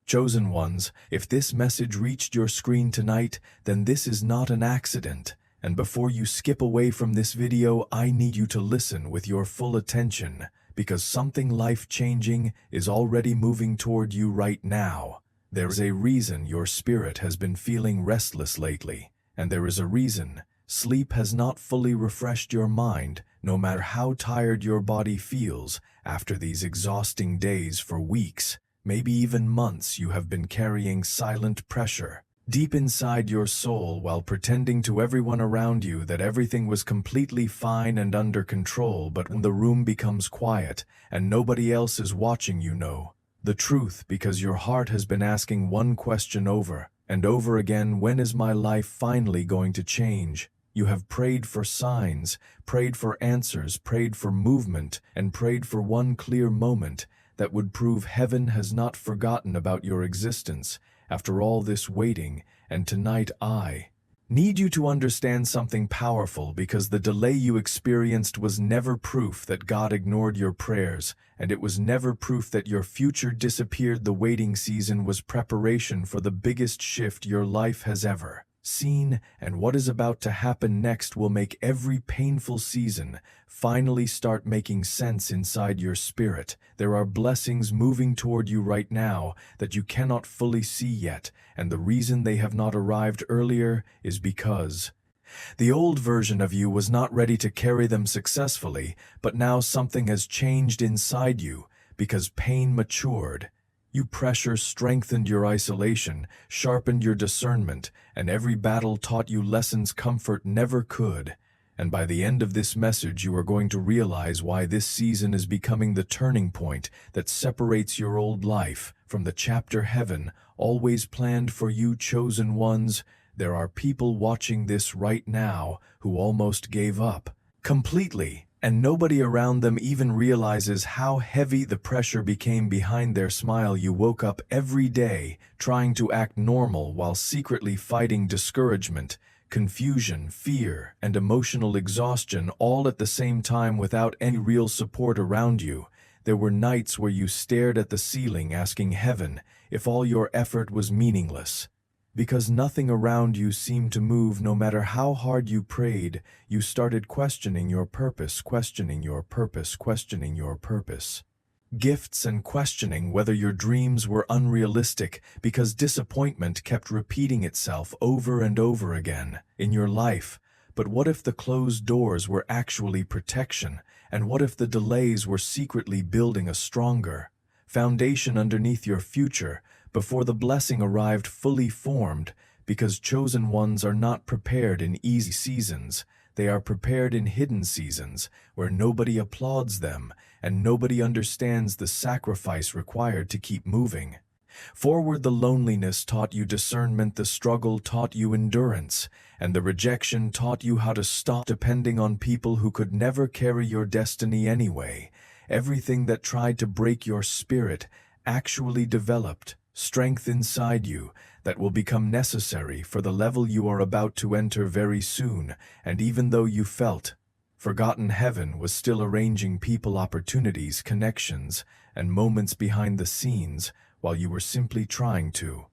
Chosen ones, if this message reached your screen tonight, then this is not an accident. And before you skip away from this video, I need you to listen with your full attention, because something life-changing is already moving toward you right now. There's a reason your spirit has been feeling restless lately, and there is a reason sleep has not fully refreshed your mind, no matter how tired your body feels after these exhausting days. For weeks, maybe even months, you have been carrying silent pressure deep inside your soul while pretending to everyone around you that everything was completely fine and under control. But when the room becomes quiet and nobody else is watching, you know the truth, because your heart has been asking one question over and over again: when is my life finally going to change? You have prayed for signs, prayed for answers, prayed for movement, and prayed for one clear moment that would prove heaven has not forgotten about your existence after all this waiting. And tonight I need you to understand something powerful, because the delay you experienced was never proof that God ignored your prayers, and it was never proof that your future disappeared. The waiting season was preparation for the biggest shift your life has ever seen, and what is about to happen next will make every painful season finally start making sense inside your spirit. There are blessings moving toward you right now that you cannot fully see yet, and the reason they have not arrived earlier is because the old version of you was not ready to carry them successfully. But now something has changed inside you, because pain matured. You pressure strengthened your isolation, sharpened your discernment, and every battle taught you lessons comfort never could. And by the end of this message, you are going to realize why this season is becoming the turning point that separates your old life from the chapter heaven always planned for you. Chosen ones, there are people watching this right now who almost gave up completely, and nobody around them even realizes how heavy the pressure became behind their smile. You woke up every day trying to act normal while secretly fighting discouragement, confusion, fear, and emotional exhaustion all at the same time without any real support around you. There were nights where you stared at the ceiling asking heaven if all your effort was meaningless. Because nothing around you seemed to move. No matter how hard you prayed, you started questioning your purpose, questioning your purpose, questioning your purpose. Gifts, and questioning whether your dreams were unrealistic, because disappointment kept repeating itself over and over again in your life. But what if the closed doors were actually protection? And what if the delays were secretly building a stronger foundation underneath your future before the blessing arrived fully formed? Because chosen ones are not prepared in easy seasons. They are prepared in hidden seasons where nobody applauds them and nobody understands the sacrifice required to keep moving forward. The loneliness taught you discernment, the struggle taught you endurance, and the rejection taught you how to stop depending on people who could never carry your destiny anyway. Everything that tried to break your spirit actually developed strength inside you that will become necessary for the level you are about to enter very soon. And even though you felt forgotten, heaven was still arranging people, opportunities, connections, and moments behind the scenes while you were simply trying to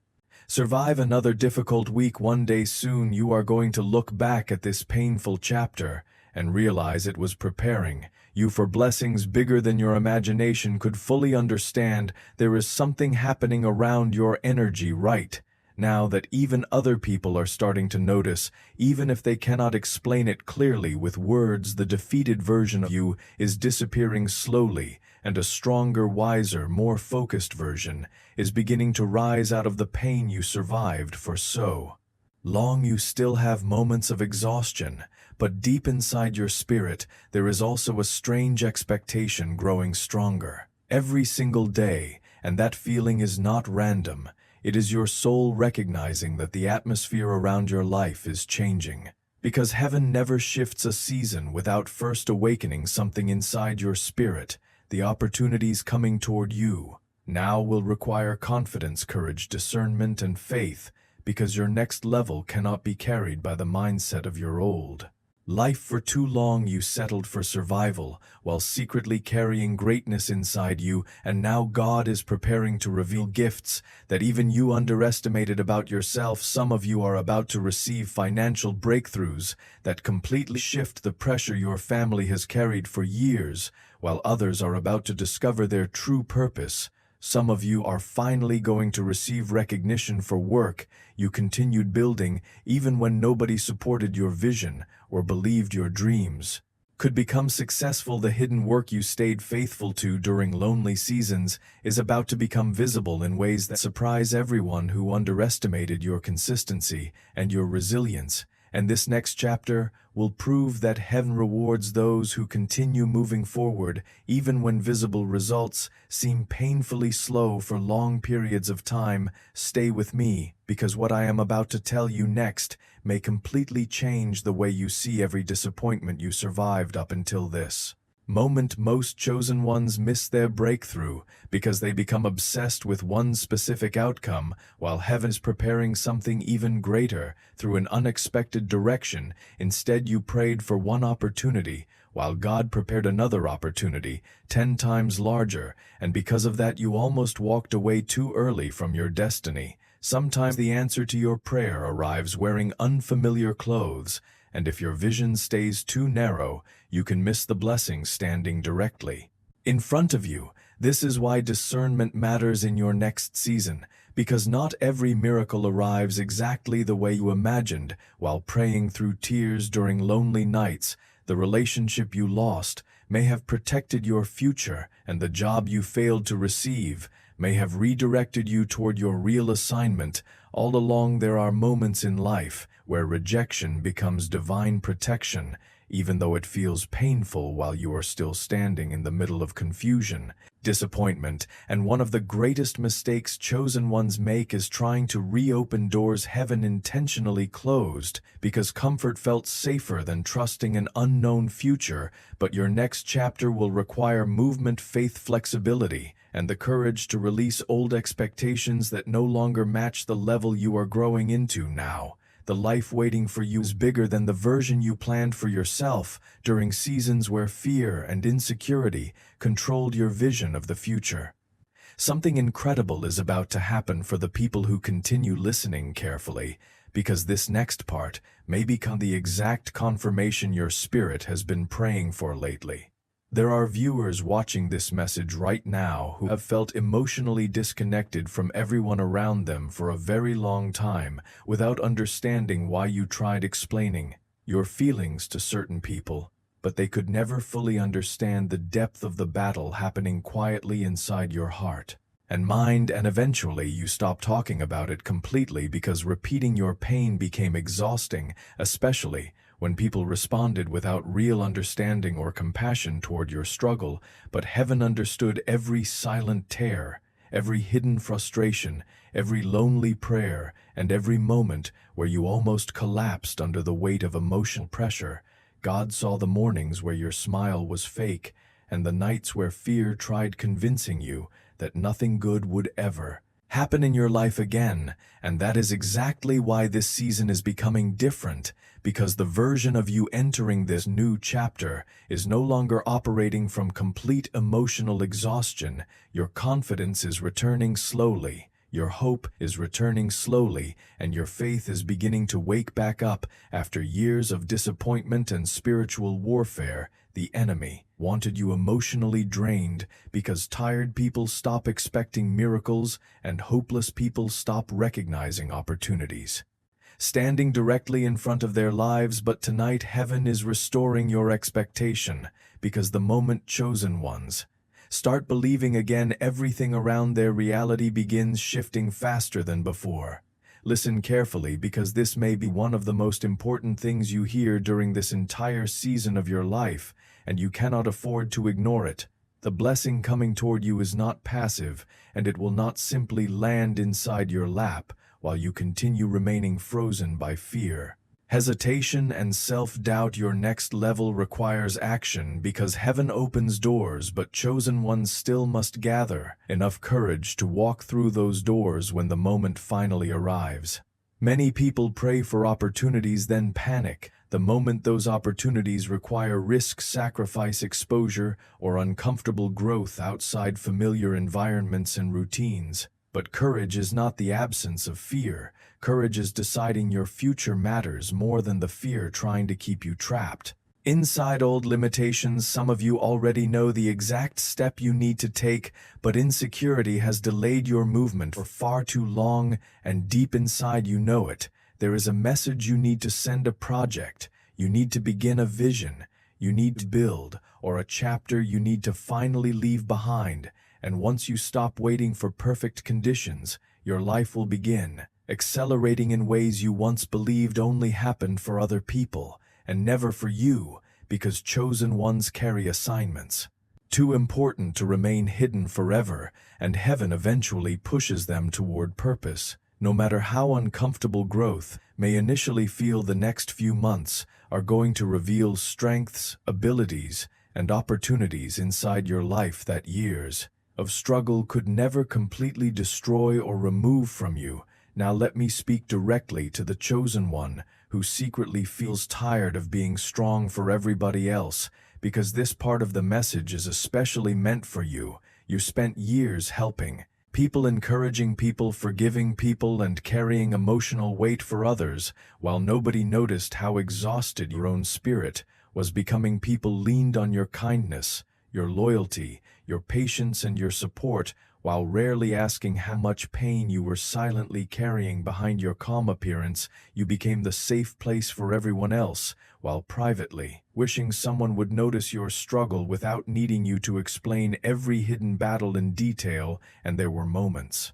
survive another difficult week. One day soon you are going to look back at this painful chapter and realize it was preparing you for blessings bigger than your imagination could fully understand. There is something happening around your energy right now that even other people are starting to notice, even if they cannot explain it clearly with words. The defeated version of you is disappearing slowly, and a stronger, wiser, more focused version is beginning to rise out of the pain you survived for so long. You still have moments of exhaustion, but deep inside your spirit, there is also a strange expectation growing stronger every single day, and that feeling is not random. It is your soul recognizing that the atmosphere around your life is changing. Because heaven never shifts a season without first awakening something inside your spirit. The opportunities coming toward you now will require confidence, courage, discernment, and faith, because your next level cannot be carried by the mindset of your old Life for too long you settled for survival, while secretly carrying greatness inside you, and now God is preparing to reveal gifts that even you underestimated about yourself. Some of you are about to receive financial breakthroughs that completely shift the pressure your family has carried for years, while others are about to discover their true purpose. Some of you are finally going to receive recognition for work you continued building even when nobody supported your vision or believed your dreams. Could become successful. The hidden work you stayed faithful to during lonely seasons is about to become visible in ways that surprise everyone who underestimated your consistency and your resilience. And this next chapter will prove that heaven rewards those who continue moving forward even when visible results seem painfully slow for long periods of time. Stay with me, because what I am about to tell you next may completely change the way you see every disappointment you survived up until this moment. Most chosen ones miss their breakthrough because they become obsessed with one specific outcome, while heaven is preparing something even greater through an unexpected direction. Instead, you prayed for one opportunity, while God prepared another opportunity 10 times larger, and because of that you almost walked away too early from your destiny. Sometimes the answer to your prayer arrives wearing unfamiliar clothes, and if your vision stays too narrow, you can miss the blessing standing directly in front of you. This is why discernment matters in your next season, because not every miracle arrives exactly the way you imagined. While praying through tears during lonely nights, the relationship you lost may have protected your future, and the job you failed to receive may have redirected you toward your real assignment. All along, there are moments in life where rejection becomes divine protection, even though it feels painful while you are still standing in the middle of confusion, disappointment, and one of the greatest mistakes chosen ones make is trying to reopen doors heaven intentionally closed, because comfort felt safer than trusting an unknown future. But your next chapter will require movement, faith, flexibility, and the courage to release old expectations that no longer match the level you are growing into now. The life waiting for you is bigger than the version you planned for yourself during seasons where fear and insecurity controlled your vision of the future. Something incredible is about to happen for the people who continue listening carefully, because this next part may become the exact confirmation your spirit has been praying for lately. There are viewers watching this message right now who have felt emotionally disconnected from everyone around them for a very long time without understanding why. You tried explaining your feelings to certain people, but they could never fully understand the depth of the battle happening quietly inside your heart and mind, and eventually you stopped talking about it completely because repeating your pain became exhausting, especially when people responded without real understanding or compassion toward your struggle. But heaven understood every silent tear, every hidden frustration, every lonely prayer, and every moment where you almost collapsed under the weight of emotional pressure. God saw the mornings where your smile was fake, and the nights where fear tried convincing you that nothing good would ever happen in your life again. And that is exactly why this season is becoming different, because the version of you entering this new chapter is no longer operating from complete emotional exhaustion. Your confidence is returning slowly, your hope is returning slowly, and your faith is beginning to wake back up after years of disappointment and spiritual warfare. The enemy wanted you emotionally drained because tired people stop expecting miracles and hopeless people stop recognizing opportunities standing directly in front of their lives. But tonight heaven is restoring your expectation, because the moment chosen ones start believing again, everything around their reality begins shifting faster than before. Listen carefully, because this may be one of the most important things you hear during this entire season of your life, and you cannot afford to ignore it. The blessing coming toward you is not passive, and it will not simply land inside your lap while you continue remaining frozen by fear, hesitation, and self-doubt. Your next level requires action, because heaven opens doors, but chosen ones still must gather enough courage to walk through those doors when the moment finally arrives. Many people pray for opportunities, then panic, the moment those opportunities require risk, sacrifice, exposure, or uncomfortable growth outside familiar environments and routines. But courage is not the absence of fear. Courage is deciding your future matters more than the fear trying to keep you trapped. Inside old limitations, some of you already know the exact step you need to take, but insecurity has delayed your movement for far too long, and deep inside you know it. There is a message you need to send, a project. You need to begin a vision. You need to build, or a chapter you need to finally leave behind. And once you stop waiting for perfect conditions, your life will begin, accelerating in ways you once believed only happened for other people, and never for you, because chosen ones carry assignments too important to remain hidden forever, and heaven eventually pushes them toward purpose. No matter how uncomfortable growth may initially feel, the next few months are going to reveal strengths, abilities, and opportunities inside your life that years of struggle could never completely destroy or remove from you. Now let me speak directly to the chosen one who secretly feels tired of being strong for everybody else, because this part of the message is especially meant for you. You spent years helping people, encouraging people, forgiving people, and carrying emotional weight for others, while nobody noticed how exhausted your own spirit was becoming. People leaned on your kindness, your loyalty, your patience, and your support, while rarely asking how much pain you were silently carrying behind your calm appearance. You became the safe place for everyone else, while privately wishing someone would notice your struggle without needing you to explain every hidden battle in detail. And there were moments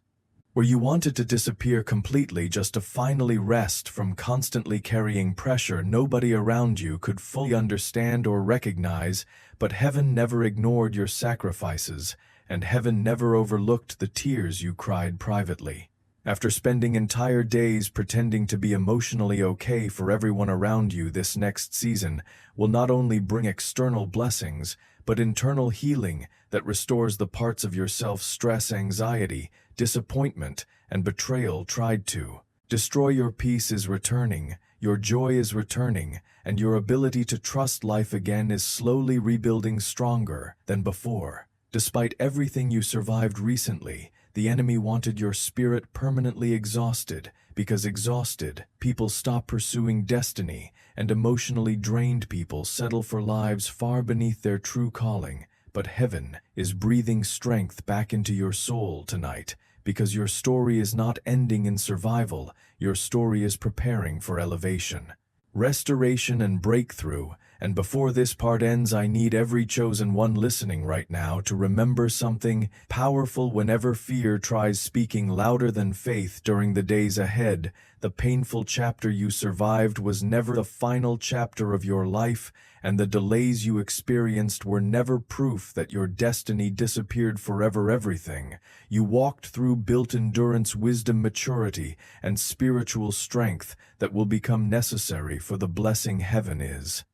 where you wanted to disappear completely, just to finally rest from constantly carrying pressure nobody around you could fully understand or recognize. But heaven never ignored your sacrifices, and heaven never overlooked the tears you cried privately. After spending entire days pretending to be emotionally okay for everyone around you, this next season will not only bring external blessings, but internal healing that restores the parts of yourself stress, anxiety, disappointment, and betrayal tried to destroy. Your peace is returning, your joy is returning, and your ability to trust life again is slowly rebuilding, stronger than before. Despite everything you survived recently, the enemy wanted your spirit permanently exhausted, because exhausted people stop pursuing destiny, and emotionally drained people settle for lives far beneath their true calling. But heaven is breathing strength back into your soul tonight, because your story is not ending in survival. Your story is preparing for elevation, restoration, and breakthrough. And before this part ends, I need every chosen one listening right now to remember something powerful. Whenever fear tries speaking louder than faith during the days ahead, the painful chapter you survived was never the final chapter of your life, and the delays you experienced were never proof that your destiny disappeared forever. Everything you walked through built endurance, wisdom, maturity, and spiritual strength that will become necessary for the blessing heaven is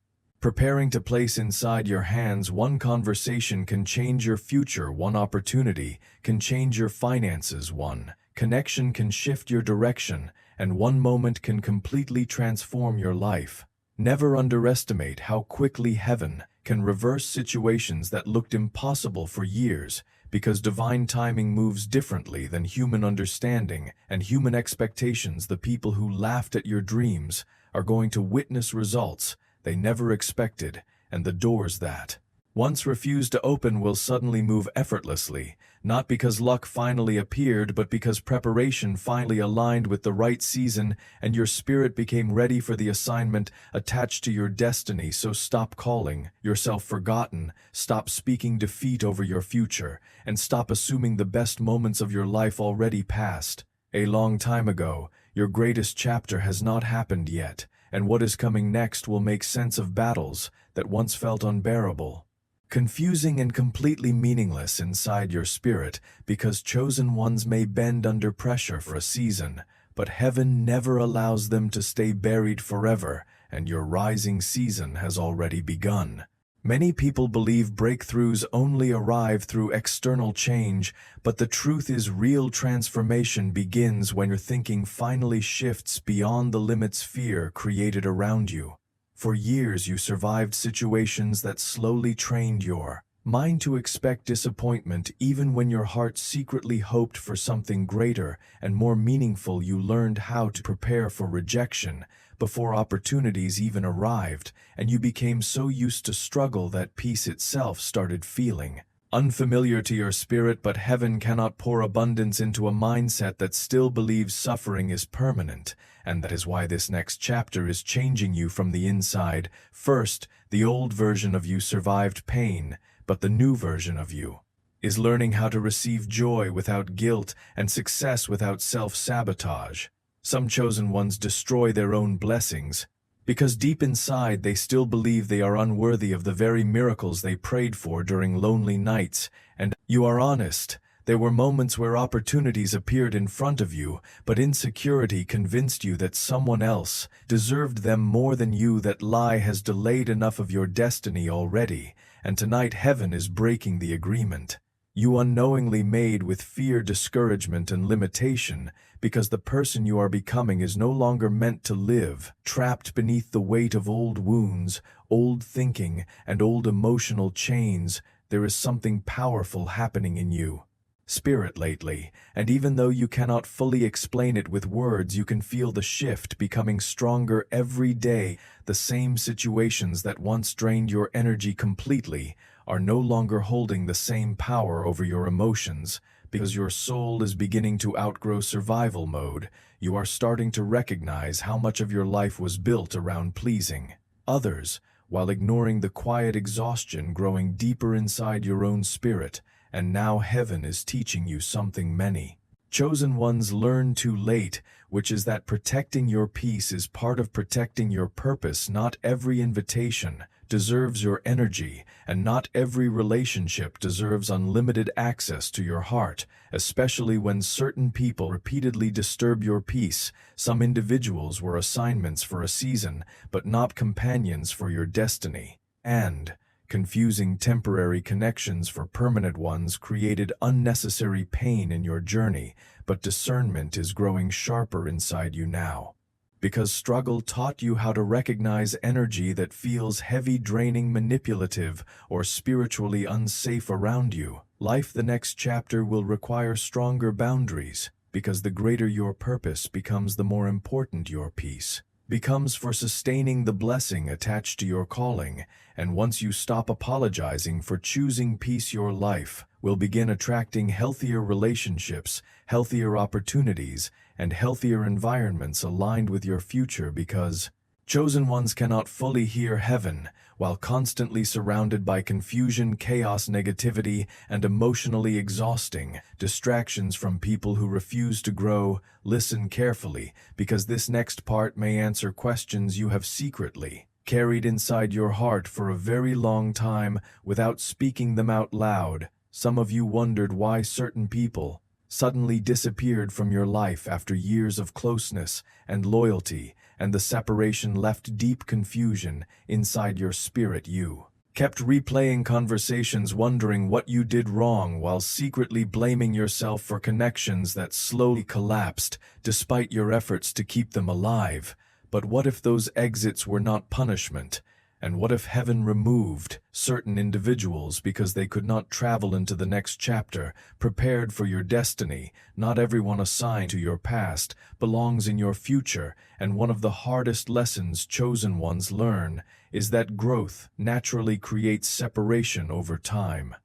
preparing to place inside your hands. One conversation can change your future, one opportunity can change your finances, one connection can shift your direction, and one moment can completely transform your life. Never underestimate how quickly heaven can reverse situations that looked impossible for years, because divine timing moves differently than human understanding and human expectations. The people who laughed at your dreams are going to witness results they never expected, and the doors that once refused to open will suddenly move effortlessly, not because luck finally appeared, but because preparation finally aligned with the right season, and your spirit became ready for the assignment attached to your destiny. So stop calling yourself forgotten, stop speaking defeat over your future, and stop assuming the best moments of your life already passed a long time ago. Your greatest chapter has not happened yet, and what is coming next will make sense of battles that once felt unbearable, confusing, and completely meaningless inside your spirit, because chosen ones may bend under pressure for a season, but heaven never allows them to stay buried forever, and your rising season has already begun. Many people believe breakthroughs only arrive through external change, but the truth is real transformation begins when your thinking finally shifts beyond the limits fear created around you. For years you survived situations that slowly trained your mind to expect disappointment even when your heart secretly hoped for something greater and more meaningful. You learned how to prepare for rejection before opportunities even arrived, and you became so used to struggle that peace itself started feeling unfamiliar to your spirit. But heaven cannot pour abundance into a mindset that still believes suffering is permanent, and that is why this next chapter is changing you from the inside. First, the old version of you survived pain, but the new version of you is learning how to receive joy without guilt and success without self-sabotage. Some chosen ones destroy their own blessings because deep inside they still believe they are unworthy of the very miracles they prayed for during lonely nights. And you are honest, there were moments where opportunities appeared in front of you, but insecurity convinced you that someone else deserved them more than you. That lie has delayed enough of your destiny already, and tonight heaven is breaking the agreement you unknowingly made with fear, discouragement, and limitation, because the person you are becoming is no longer meant to live. Trapped beneath the weight of old wounds, old thinking, and old emotional chains, there is something powerful happening in you spirit lately, and even though you cannot fully explain it with words, you can feel the shift becoming stronger every day. The same situations that once drained your energy completely are no longer holding the same power over your emotions, because your soul is beginning to outgrow survival mode. You are starting to recognize how much of your life was built around pleasing others, while ignoring the quiet exhaustion growing deeper inside your own spirit. And now heaven is teaching you something many chosen ones learn too late, which is that protecting your peace is part of protecting your purpose. Not every invitation deserves your energy, and not every relationship deserves unlimited access to your heart, especially when certain people repeatedly disturb your peace. Some individuals were assignments for a season, but not companions for your destiny. And confusing temporary connections for permanent ones created unnecessary pain in your journey, but discernment is growing sharper inside you now. Because struggle taught you how to recognize energy that feels heavy, draining, manipulative, or spiritually unsafe around you. Life, the next chapter, will require stronger boundaries, because the greater your purpose becomes, the more important your peace becomes for sustaining the blessing attached to your calling. And once you stop apologizing for choosing peace, your life will begin attracting healthier relationships, healthier opportunities, and healthier environments aligned with your future, because chosen ones cannot fully hear heaven while constantly surrounded by confusion, chaos, negativity, and emotionally exhausting distractions from people who refuse to grow. Listen carefully, because this next part may answer questions you have secretly carried inside your heart for a very long time without speaking them out loud. Some of you wondered why certain people suddenly disappeared from your life after years of closeness and loyalty, and the separation left deep confusion inside your spirit. You kept replaying conversations, wondering what you did wrong, while secretly blaming yourself for connections that slowly collapsed despite your efforts to keep them alive. But what if those exits were not punishment? And what if heaven removed certain individuals because they could not travel into the next chapter prepared for your destiny? Not everyone assigned to your past belongs in your future, and one of the hardest lessons chosen ones learn is that growth naturally creates separation over time.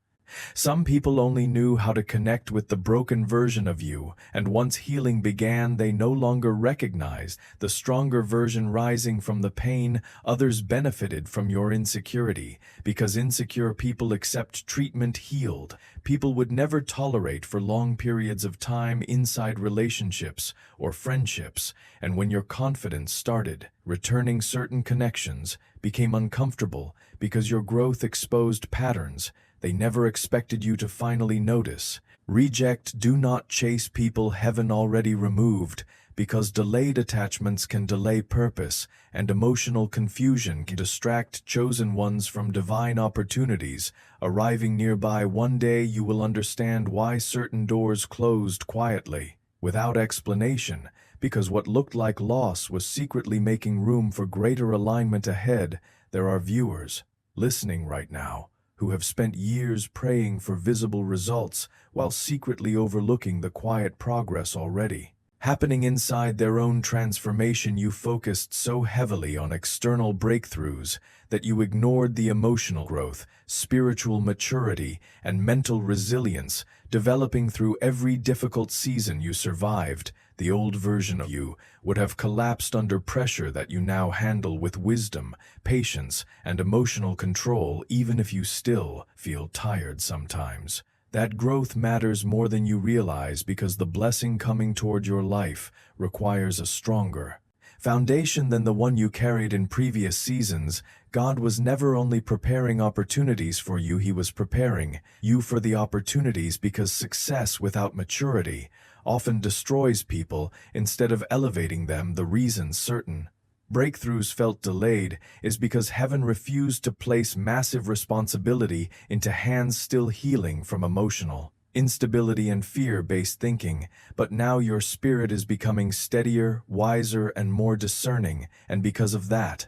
Some people only knew how to connect with the broken version of you, and once healing began, they no longer recognized the stronger version rising from the pain. Others benefited from your insecurity, because insecure people accept treatment. Healed people would never tolerate for long periods of time inside relationships or friendships, and when your confidence started returning, certain connections became uncomfortable because your growth exposed patterns they never expected you to finally notice. Reject. Do not chase people heaven already removed, because delayed attachments can delay purpose, and emotional confusion can distract chosen ones from divine opportunities arriving nearby. One day you will understand why certain doors closed quietly without explanation, because what looked like loss was secretly making room for greater alignment ahead. There are viewers listening right now who have spent years praying for visible results while secretly overlooking the quiet progress already happening inside their own transformation. You focused so heavily on external breakthroughs that you ignored the emotional growth, spiritual maturity, and mental resilience developing through every difficult season you survived. The old version of you would have collapsed under pressure that you now handle with wisdom, patience, and emotional control, even if you still feel tired sometimes. That growth matters more than you realize because the blessing coming toward your life requires a stronger foundation than the one you carried in previous seasons. God was never only preparing opportunities for you, He was preparing you for the opportunities, because success without maturity often destroys people instead of elevating them. The reason certain breakthroughs felt delayed is because heaven refused to place massive responsibility into hands still healing from emotional instability and fear-based thinking. But now your spirit is becoming steadier, wiser, and more discerning, and because of that,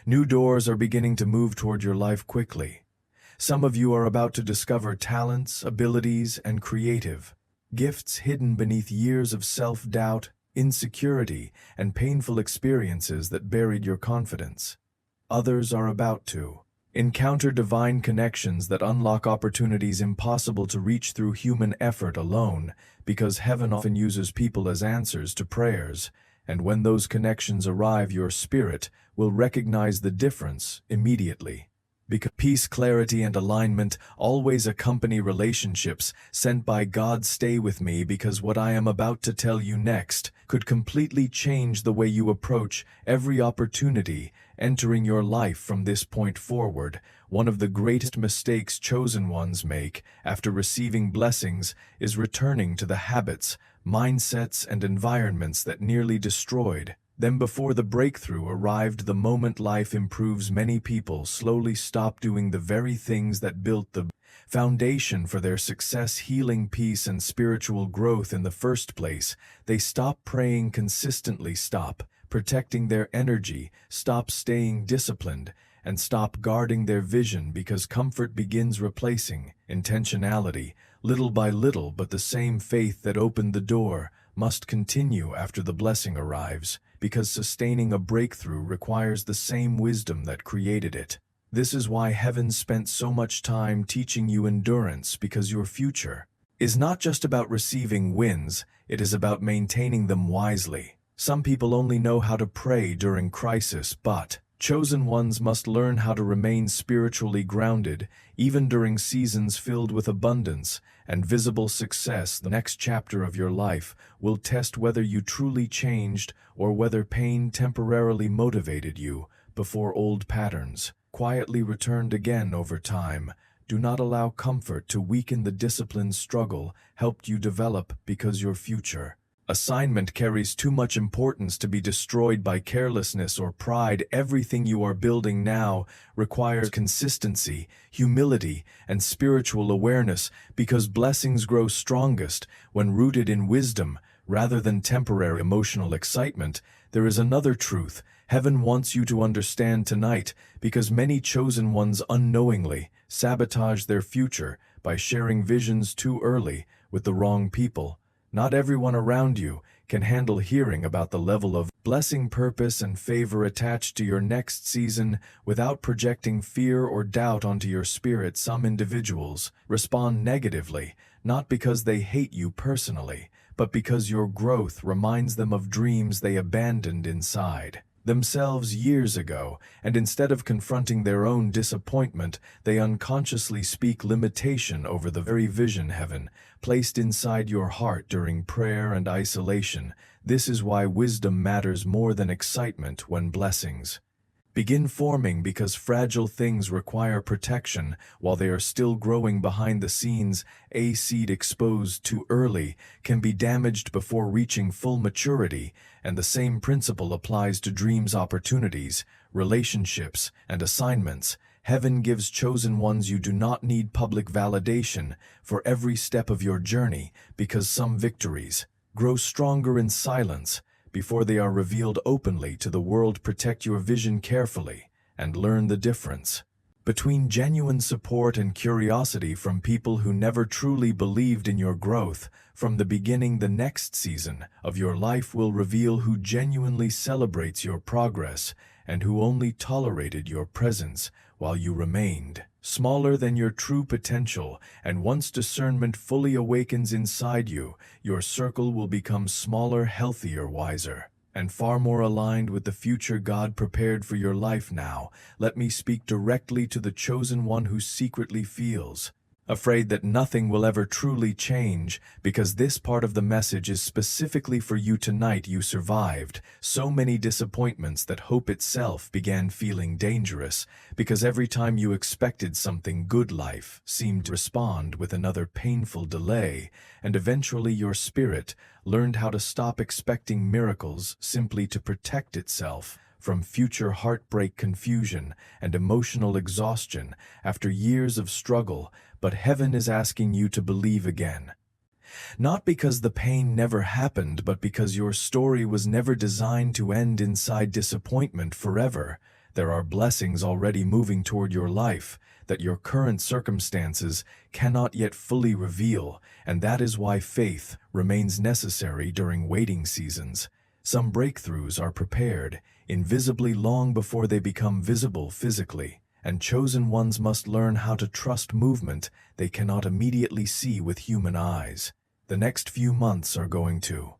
new doors are beginning to move toward your life quickly. Some of you are about to discover talents, abilities, and creative gifts hidden beneath years of self-doubt, insecurity, and painful experiences that buried your confidence. Others are about to encounter divine connections that unlock opportunities impossible to reach through human effort alone, because heaven often uses people as answers to prayers, and when those connections arrive, your spirit will recognize the difference immediately. Because peace, clarity, and alignment always accompany relationships sent by God. Stay with me, because what I am about to tell you next could completely change the way you approach every opportunity entering your life from this point forward. One of the greatest mistakes chosen ones make after receiving blessings is returning to the habits, mindsets, and environments that nearly destroyed them before the breakthrough arrived. The moment life improves, many people slowly stop doing the very things that built the foundation for their success, healing, peace, and spiritual growth in the first place. They stop praying consistently, stop protecting their energy, stop staying disciplined, and stop guarding their vision, because comfort begins replacing intentionality little by little. But the same faith that opened the door must continue after the blessing arrives, because sustaining a breakthrough requires the same wisdom that created it. This is why heaven spent so much time teaching you endurance, because your future is not just about receiving wins, it is about maintaining them wisely. Some people only know how to pray during crisis, but chosen ones must learn how to remain spiritually grounded, even during seasons filled with abundance and visible success. The next chapter of your life will test whether you truly changed or whether pain temporarily motivated you before old patterns quietly returned again over time. Do not allow comfort to weaken the discipline struggle helped you develop, because your future assignment carries too much importance to be destroyed by carelessness or pride. Everything you are building now requires consistency, humility, and spiritual awareness, because blessings grow strongest when rooted in wisdom rather than temporary emotional excitement. There is another truth heaven wants you to understand tonight, because many chosen ones unknowingly sabotage their future by sharing visions too early with the wrong people. Not everyone around you can handle hearing about the level of blessing, purpose, and favor attached to your next season without projecting fear or doubt onto your spirit. Some individuals respond negatively, not because they hate you personally, but because your growth reminds them of dreams they abandoned inside themselves years ago, and instead of confronting their own disappointment, they unconsciously speak limitation over the very vision heaven placed inside your heart during prayer and isolation. This is why wisdom matters more than excitement when blessings begin forming, because fragile things require protection while they are still growing behind the scenes. A seed exposed too early can be damaged before reaching full maturity, and the same principle applies to dreams, opportunities, relationships, and assignments. Heaven gives chosen ones you do not need public validation for every step of your journey, because some victories Grow stronger in silence before they are revealed openly to the world. Protect your vision carefully and learn the difference between genuine support and curiosity from people who never truly believed in your growth. From the beginning, the next season of your life will reveal who genuinely celebrates your progress and who only tolerated your presence while you remained smaller than your true potential. And once discernment fully awakens inside you, your circle will become smaller, healthier, wiser, and far more aligned with the future God prepared for your life. Now, let me speak directly to the chosen one who secretly feels afraid that nothing will ever truly change, because this part of the message is specifically for you tonight. You survived so many disappointments that hope itself began feeling dangerous, because every time you expected something good, life seemed to respond with another painful delay, and eventually your spirit learned how to stop expecting miracles simply to protect itself from future heartbreak, confusion, and emotional exhaustion after years of struggle. But heaven is asking you to believe again. Not because the pain never happened, but because your story was never designed to end inside disappointment forever. There are blessings already moving toward your life that your current circumstances cannot yet fully reveal, and that is why faith remains necessary during waiting seasons. Some breakthroughs are prepared invisibly long before they become visible physically, and chosen ones must learn how to trust movement they cannot immediately see with human eyes. The next few months are going to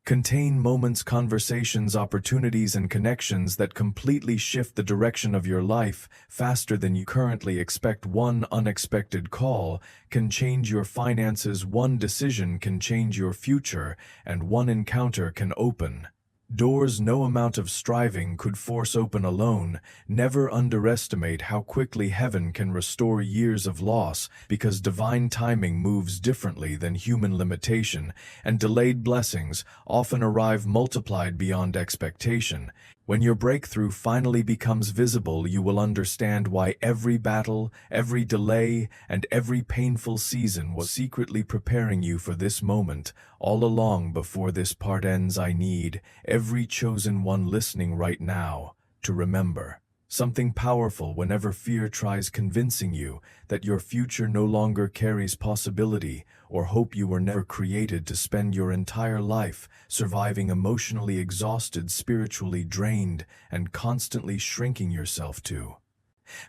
contain moments, conversations, opportunities, and connections that completely shift the direction of your life faster than you currently expect. One unexpected call can change your finances, one decision can change your future, and one encounter can open doors no amount of striving could force open alone. Never underestimate how quickly heaven can restore years of loss, because divine timing moves differently than human limitation, and delayed blessings often arrive multiplied beyond expectation. When your breakthrough finally becomes visible, you will understand why every battle, every delay, and every painful season was secretly preparing you for this moment all along. Before this part ends, I need every chosen one listening right now to remember something powerful. Whenever fear tries convincing you that your future no longer carries possibility, or hope you were never created to spend your entire life surviving, emotionally exhausted, spiritually drained, and constantly shrinking yourself to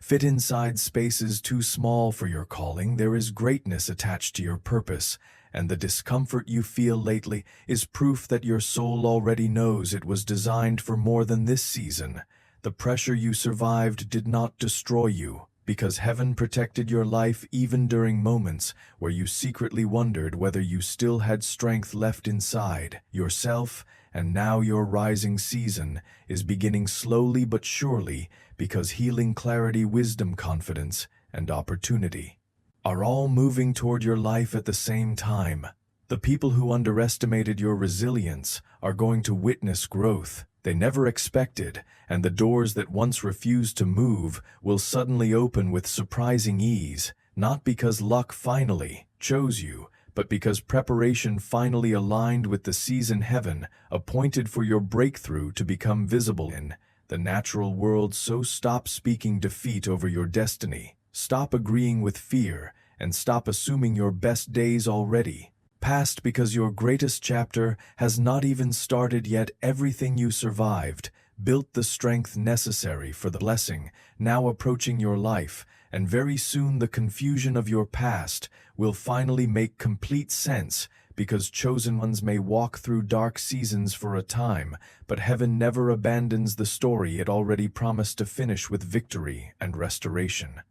fit inside spaces too small for your calling, there is greatness attached to your purpose, and the discomfort you feel lately is proof that your soul already knows it was designed for more than this season. The pressure you survived did not destroy you, because heaven protected your life even during moments where you secretly wondered whether you still had strength left inside yourself. And now your rising season is beginning slowly but surely, because healing, clarity, wisdom, confidence, and opportunity are all moving toward your life at the same time. The people who underestimated your resilience are going to witness growth they never expected, and the doors that once refused to move will suddenly open with surprising ease, not because luck finally chose you, but because preparation finally aligned with the season heaven appointed for your breakthrough to become visible in the natural world. So stop speaking defeat over your destiny, stop agreeing with fear, and stop assuming your best days already past, because your greatest chapter has not even started yet. Everything you survived built the strength necessary for the blessing now approaching your life, and very soon the confusion of your past will finally make complete sense, because chosen ones may walk through dark seasons for a time, but heaven never abandons the story it already promised to finish with victory and restoration.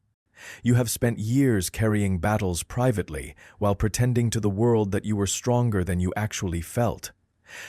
You have spent years carrying battles privately while pretending to the world that you were stronger than you actually felt.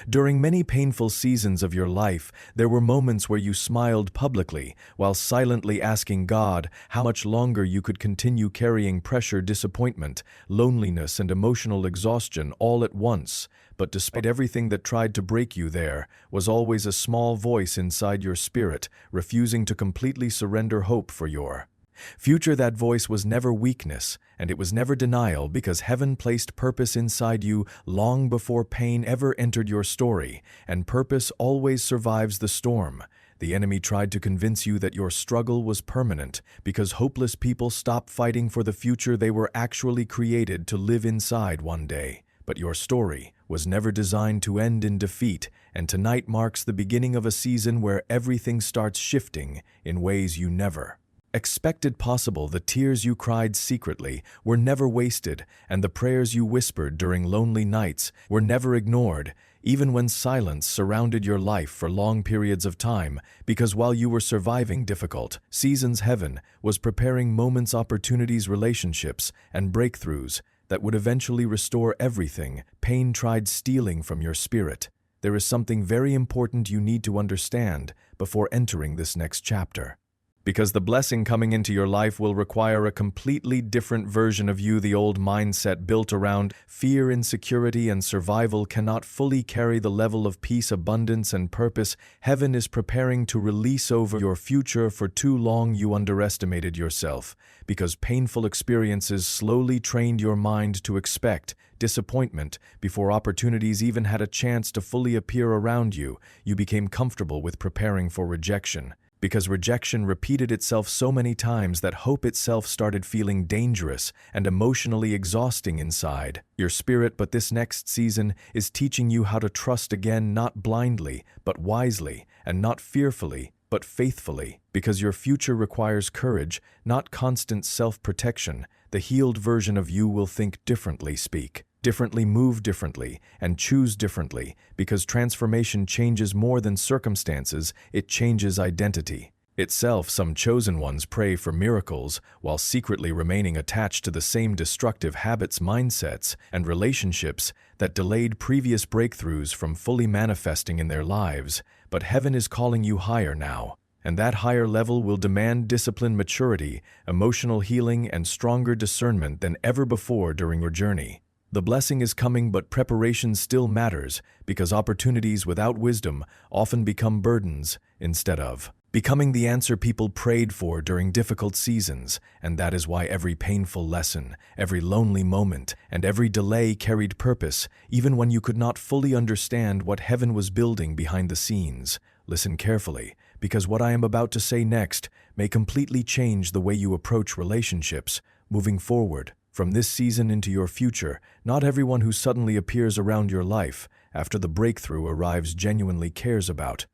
During many painful seasons of your life, there were moments where you smiled publicly while silently asking God how much longer you could continue carrying pressure, disappointment, loneliness, and emotional exhaustion all at once. But despite everything that tried to break you, there was always a small voice inside your spirit refusing to completely surrender hope for your Future, that voice was never weakness, and it was never denial, because heaven placed purpose inside you long before pain ever entered your story, and purpose always survives the storm. The enemy tried to convince you that your struggle was permanent, because hopeless people stop fighting for the future they were actually created to live inside one day. But your story was never designed to end in defeat, and tonight marks the beginning of a season where everything starts shifting in ways you never expected possible. The tears you cried secretly were never wasted, and the prayers you whispered during lonely nights were never ignored, even when silence surrounded your life for long periods of time, because while you were surviving difficult seasons, heaven was preparing moments, opportunities, relationships, and breakthroughs that would eventually restore everything pain tried stealing from your spirit. There is something very important you need to understand before entering this next chapter. Because the blessing coming into your life will require a completely different version of you. The old mindset built around fear, insecurity, and survival cannot fully carry the level of peace, abundance, and purpose heaven is preparing to release over your future. For too long you underestimated yourself, because painful experiences slowly trained your mind to expect disappointment before opportunities even had a chance to fully appear around you. You became comfortable with preparing for rejection, because rejection repeated itself so many times that hope itself started feeling dangerous and emotionally exhausting inside your spirit. But this next season is teaching you how to trust again, not blindly, but wisely, and not fearfully, but faithfully, because your future requires courage, not constant self-protection. The healed version of you will think differently, speak differently, move differently, and choose differently, because transformation changes more than circumstances, it changes identity itself. Some chosen ones pray for miracles while secretly remaining attached to the same destructive habits, mindsets, and relationships that delayed previous breakthroughs from fully manifesting in their lives. But heaven is calling you higher now, and that higher level will demand discipline, maturity, emotional healing, and stronger discernment than ever before during your journey. The blessing is coming, but preparation still matters, because opportunities without wisdom often become burdens instead of becoming the answer people prayed for during difficult seasons. And that is why every painful lesson, every lonely moment, and every delay carried purpose, even when you could not fully understand what heaven was building behind the scenes. Listen carefully, because what I am about to say next may completely change the way you approach relationships moving forward. From this season into your future, not everyone who suddenly appears around your life after the breakthrough arrives genuinely cares about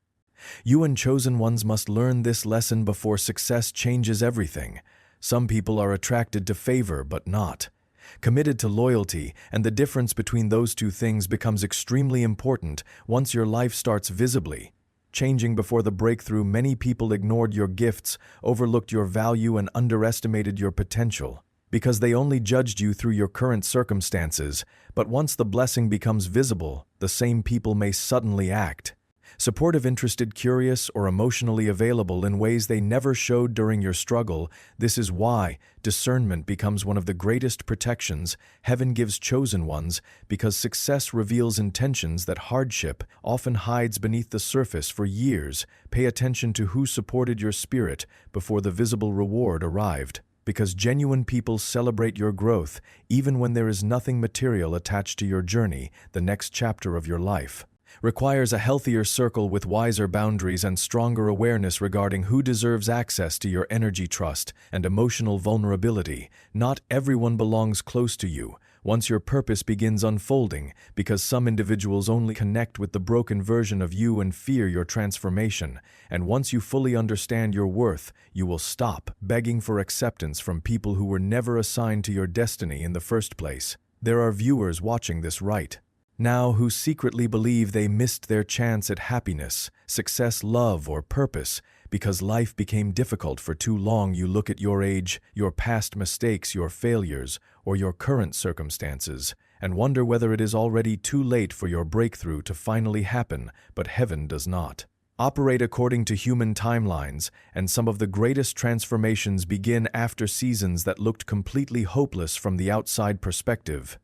you, and chosen ones must learn this lesson before success changes everything. Some people are attracted to favor but not committed to loyalty, and the difference between those two things becomes extremely important once your life starts visibly changing. Before the breakthrough, many people ignored your gifts, overlooked your value, and underestimated your potential, because they only judged you through your current circumstances. But once the blessing becomes visible, the same people may suddenly act supportive, interested, curious, or emotionally available in ways they never showed during your struggle. This is why discernment becomes one of the greatest protections heaven gives chosen ones, because success reveals intentions that hardship often hides beneath the surface for years. Pay attention to who supported your spirit before the visible reward arrived, because genuine people celebrate your growth even when there is nothing material attached to your journey. The next chapter of your life requires a healthier circle with wiser boundaries and stronger awareness regarding who deserves access to your energy, trust, and emotional vulnerability. Not everyone belongs close to you once your purpose begins unfolding, because some individuals only connect with the broken version of you and fear your transformation. And once you fully understand your worth, you will stop begging for acceptance from people who were never assigned to your destiny in the first place. There are viewers watching this right now who secretly believe they missed their chance at happiness, success, love, or purpose because life became difficult for too long. You look at your age, your past mistakes, your failures, or your current circumstances, and wonder whether it is already too late for your breakthrough to finally happen. But heaven does not operate according to human timelines, and some of the greatest transformations begin after seasons that looked completely hopeless from the outside perspective.